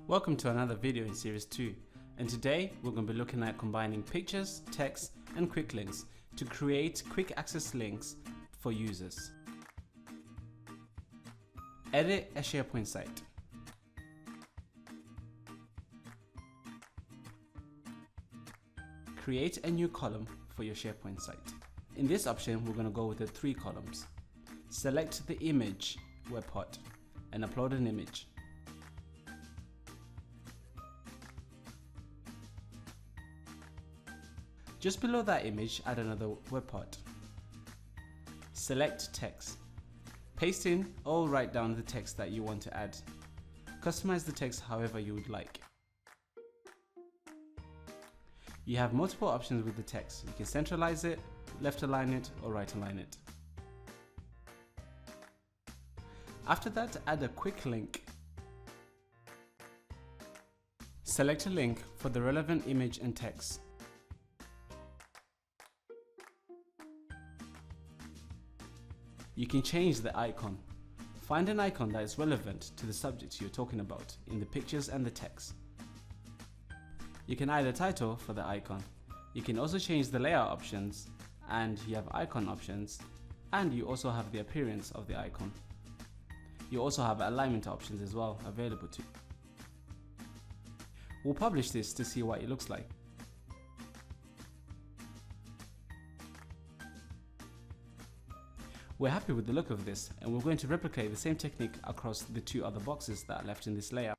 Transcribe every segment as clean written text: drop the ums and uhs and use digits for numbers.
Welcome to another video in series 2, and today we're going to be looking at combining pictures, text and quick links to create quick access links for users. Edit a SharePoint site. Create a new column for your SharePoint site. In this option, we're going to go with the 3 columns. Select the image webhook and upload an image. Just below that image, add another webhook. Select text. Paste in or write down the text that you want to add. Customize the text however you would like. You have multiple options with the text. You can centralize it, left align it, or right align it. After that, add a quick link. Select a link for the relevant image and text. You can change the icon. Find an icon that is relevant to the subject you're talking about in the pictures and the text. You can add a title for the icon. You can also change the layout options, and you have icon options, and you also have the appearance of the icon. You also have alignment options as well available too. We'll publish this to see what it looks like. We're happy with the look of this, and we're going to replicate the same technique across the 2 other boxes that are left in this layout.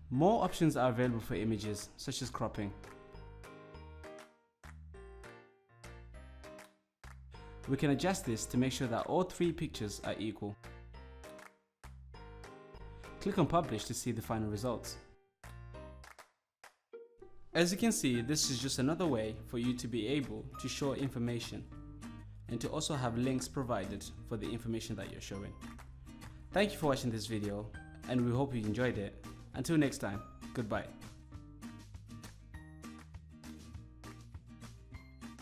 More options are available for images, such as cropping. We can adjust this to make sure that all 3 pictures are equal. Click on Publish to see the final results. As you can see, this is just another way for you to be able to show information and to also have links provided for the information that you're showing. Thank you for watching this video, and we hope you enjoyed it. Until next time, goodbye.